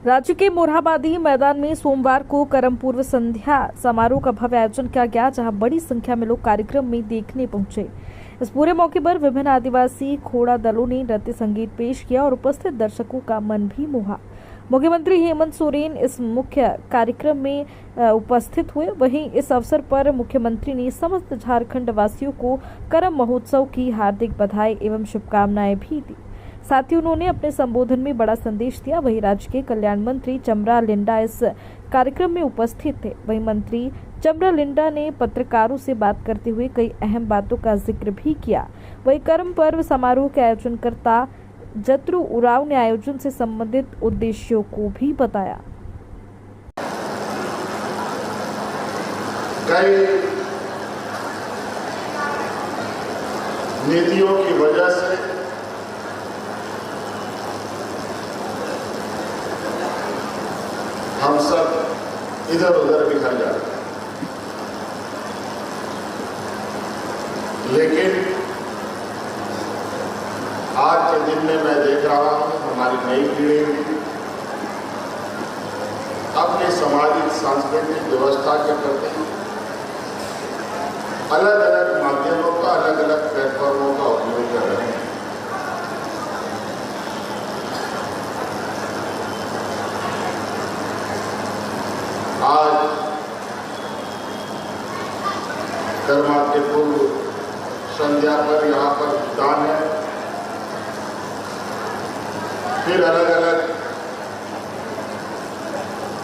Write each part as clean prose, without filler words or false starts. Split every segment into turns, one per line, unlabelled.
राज्य के मोरहाबादी मैदान में सोमवार को करम पूर्व संध्या समारोह का भव्य आयोजन किया गया, जहां बड़ी संख्या में लोग कार्यक्रम में देखने पहुंचे। इस पूरे मौके पर विभिन्न आदिवासी खोड़ा दलों ने नृत्य संगीत पेश किया और उपस्थित दर्शकों का मन भी मोहा। मुख्यमंत्री हेमंत सोरेन इस मुख्य कार्यक्रम में उपस्थित हुए। वहीं इस अवसर पर मुख्यमंत्री ने समस्त झारखंड वासियों को करम महोत्सव की हार्दिक बधाई एवं शुभकामनाएं भी दी। साथ ही उन्होंने अपने संबोधन में बड़ा संदेश दिया। वहीं राज्य के कल्याण मंत्री चमरा लिंडा इस कार्यक्रम में उपस्थित थे। वहीं मंत्री चमरा लिंडा ने पत्रकारों से बात करते हुए कई अहम बातों का जिक्र भी किया। वहीं करम पर्व समारोह के आयोजनकर्ता जत्रु उराव ने आयोजन से संबंधित उद्देश्यों को भी बताया।
कई नीतियों की वजह से हम सब इधर उधर बिखर जाते हैं, लेकिन आज के दिन में मैं देख रहा हूं हमारी नई पीढ़ी अपनी सामाजिक सांस्कृतिक व्यवस्था के प्रति अलग अलग माध्यमों का, अलग अलग प्लेटफॉर्मों का उपयोग कर रहे हैं। आज कर्मा के पूर्व संध्या पर यहाँ पर भुगतान है, फिर अलग अलग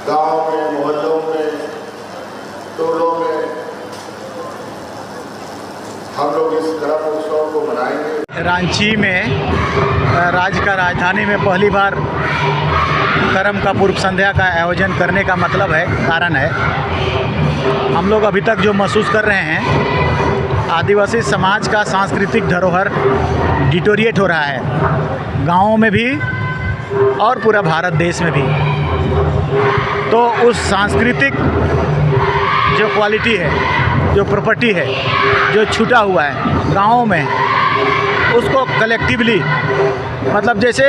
गांव में, मोहल्लों में, टोलों में हम लोग इस करम उत्सव को मनाएंगे।
रांची में राज्य का राजधानी में पहली बार करम का पूर्व संध्या का आयोजन करने का मतलब है, कारण है, हम लोग अभी तक जो महसूस कर रहे हैं, आदिवासी समाज का सांस्कृतिक धरोहर डिटोरिएट हो रहा है, गाँवों में भी और पूरा भारत देश में भी। तो उस सांस्कृतिक जो क्वालिटी है, जो प्रॉपर्टी है, जो छूटा हुआ है गाँवों में, उसको कलेक्टिवली, मतलब जैसे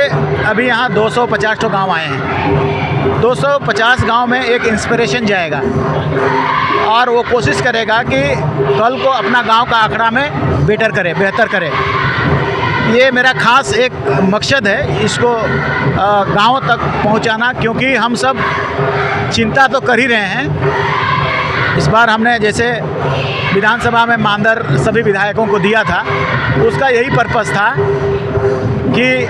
अभी यहाँ 250 तो गांव आए हैं, 250 गांव में एक इंस्पिरेशन जाएगा और वो कोशिश करेगा कि कल को अपना गांव का आंकड़ा में बेहतर करे। ये मेरा खास एक मकसद है, इसको गाँव तक पहुंचाना, क्योंकि हम सब चिंता तो कर ही रहे हैं। इस बार हमने जैसे विधानसभा में मानदर सभी विधायकों को दिया था, उसका यही पर्पस था कि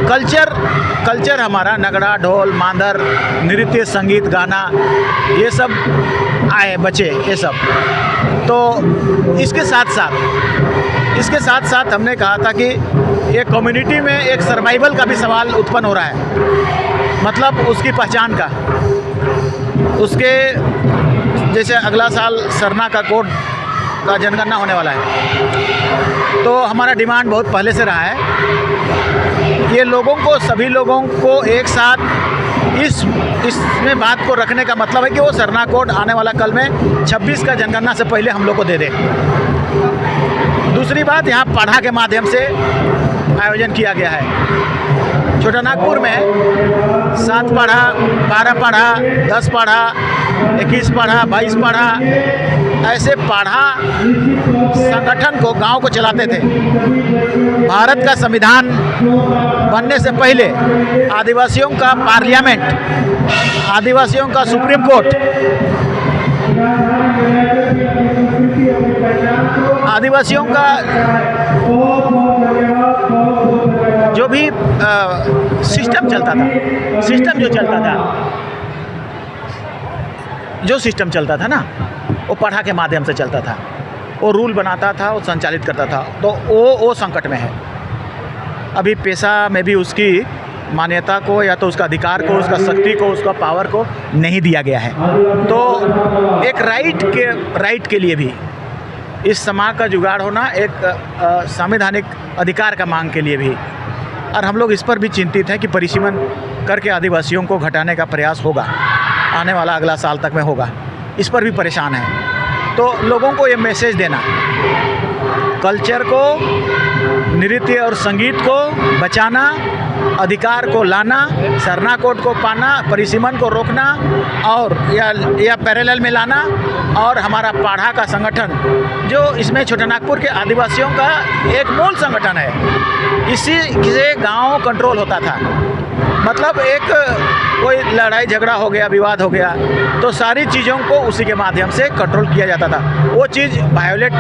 कल्चर हमारा नगड़ा, ढोल, मांदर, नृत्य, संगीत, गाना, ये सब आए बचे, ये सब। तो इसके साथ साथ हमने कहा था कि ये कम्युनिटी में एक सर्वाइवल का भी सवाल उत्पन्न हो रहा है, मतलब उसकी पहचान का। उसके जैसे अगला साल सरना का कोड का जनगणना होने वाला है, तो हमारा डिमांड बहुत पहले से रहा है, ये लोगों को, सभी लोगों को एक साथ इसमें बात को रखने का मतलब है कि वो सरना कोड आने वाला कल में 26 का जनगणना से पहले हम लोग को दे दे। दूसरी बात, यहाँ पढ़ा के माध्यम से आयोजन किया गया है। छोटा नागपुर में 7 पढ़ा, 12 पढ़ा, 10 पढ़ा, 21 पढ़ा, 22 पढ़ा, ऐसे पढ़ा संगठन को, गांव को चलाते थे। भारत का संविधान बनने से पहले आदिवासियों का पार्लियामेंट, आदिवासियों का सुप्रीम कोर्ट, आदिवासियों का जो भी सिस्टम चलता था ना, वो पढ़ा के माध्यम से चलता था, वो रूल बनाता था, वो संचालित करता था। तो वो संकट में है। अभी पेशा में भी उसकी मान्यता को, या तो उसका अधिकार को, उसका शक्ति को, उसका पावर को नहीं दिया गया है। तो एक राइट के लिए भी इस समाज का जुगाड़ होना, एक संवैधानिक अधिकार का मांग के लिए भी, और हम लोग इस पर भी चिंतित हैं कि परिसीमन करके आदिवासियों को घटाने का प्रयास होगा, आने वाला अगला साल तक में होगा, इस पर भी परेशान है। तो लोगों को ये मैसेज देना, कल्चर को, नृत्य और संगीत को बचाना, अधिकार को लाना, सरना कोड को पाना, परिसीमन को रोकना और या पैरेलल में लाना, और हमारा पाढ़ा का संगठन जो इसमें छोटानागपुर के आदिवासियों का एक मूल संगठन है, इसी से गांव कंट्रोल होता था। मतलब एक कोई लड़ाई झगड़ा हो गया, विवाद हो गया, तो सारी चीज़ों को उसी के माध्यम से कंट्रोल किया जाता था। वो चीज़ वायोलेट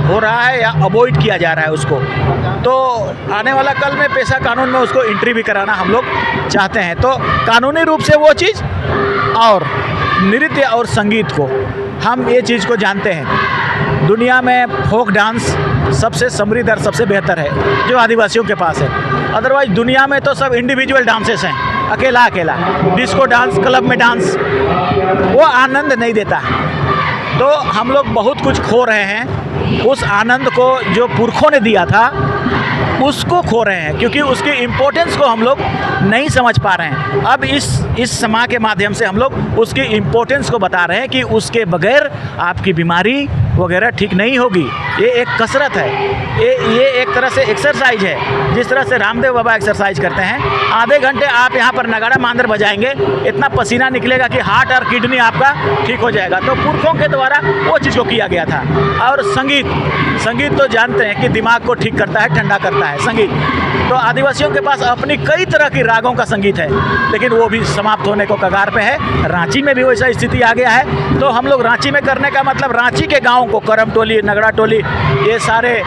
हो रहा है या अवॉइड किया जा रहा है उसको, तो आने वाला कल में पेशा कानून में उसको एंट्री भी कराना हम लोग चाहते हैं। तो कानूनी रूप से वो चीज़ और नृत्य और संगीत को हम ये चीज़ को जानते हैं, दुनिया में फोक डांस सबसे समृद्ध और सबसे बेहतर है जो आदिवासियों के पास है। अदरवाइज दुनिया में तो सब इंडिविजुअल डांसेस हैं, अकेला अकेला डिस्को डांस, क्लब में डांस, वो आनंद नहीं देता। तो हम लोग बहुत कुछ खो रहे हैं, उस आनंद को जो पुरखों ने दिया था उसको खो रहे हैं, क्योंकि उसकी इम्पोर्टेंस को हम लोग नहीं समझ पा रहे हैं। अब इस समाज के माध्यम से हम लोग उसकी इम्पोर्टेंस को बता रहे हैं कि उसके बगैर आपकी बीमारी वगैरह ठीक नहीं होगी। ये एक कसरत है, ये एक तरह से एक्सरसाइज है। जिस तरह से रामदेव बाबा एक्सरसाइज करते हैं, आधे घंटे आप यहाँ पर नगाड़ा मांदर बजाएंगे, इतना पसीना निकलेगा कि हार्ट और किडनी आपका ठीक हो जाएगा। तो पुरखों के द्वारा वो चीज़ को किया गया था। और संगीत तो जानते हैं कि दिमाग को ठीक करता है, ठंडा करता है संगीत। तो आदिवासियों के पास अपनी कई तरह की रागों का संगीत है, लेकिन वो भी समाप्त होने को कगार पे है। रांची में भी वैसा स्थिति आ गया है। तो हम लोग रांची में करने का मतलब रांची के गाँव को करम टोली, नगड़ा टोली, ये सारे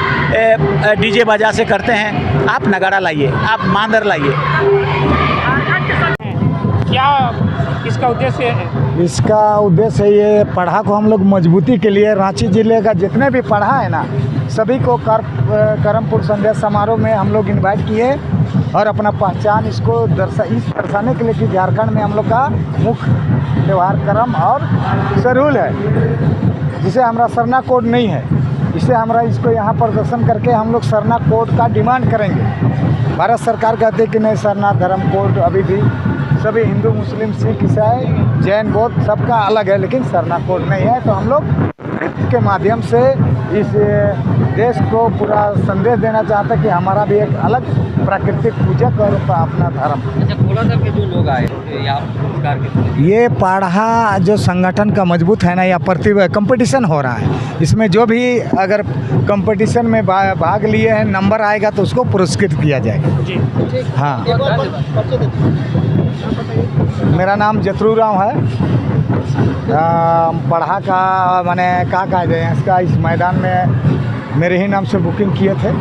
डीजे बाजा से करते हैं। आप नगाड़ा लाइए, आप मांदर लाइए।
क्या इसका उद्देश्य है?
इसका उद्देश्य ये पढ़ा को हम लोग मजबूती के लिए रांची जिले का जितने भी पढ़ा है ना, सभी को करम पूर्व संध्या समारोह में हम लोग इनवाइट किए और अपना पहचान इसको दर्शाने के लिए कि झारखंड में हम लोग का मुख्य त्यौहार करम और सरहुल है, जिसे हमारा सरना कोड नहीं है। इससे हमारा इसको यहाँ प्रदर्शन करके हम लोग सरना कोड का डिमांड करेंगे। भारत सरकार कहते हैं कि नहीं, सरना धर्म कोड अभी भी सभी हिंदू, मुस्लिम, सिख, ईसाई, जैन, बौद्ध सबका अलग है, लेकिन सरना कोड नहीं है। तो हम लोग के माध्यम से इस देश को पूरा संदेश देना चाहते हैं कि हमारा भी एक अलग प्राकृतिक पूजक और अपना धर्म।
अच्छा, थोड़ा सा जो लोग आए यहाँ
ये पाढ़ा जो संगठन का मजबूत है ना, या प्रतिभा कंपटीशन हो रहा है, इसमें जो भी अगर कंपटीशन में भाग लिए हैं, नंबर आएगा तो उसको पुरस्कृत किया जाएगा
जी।
हाँ। मेरा नाम जतरू राव है। पढ़ा का मैंने कहा जाए इसका, इस मैदान में मेरे ही नाम से बुकिंग किए थे।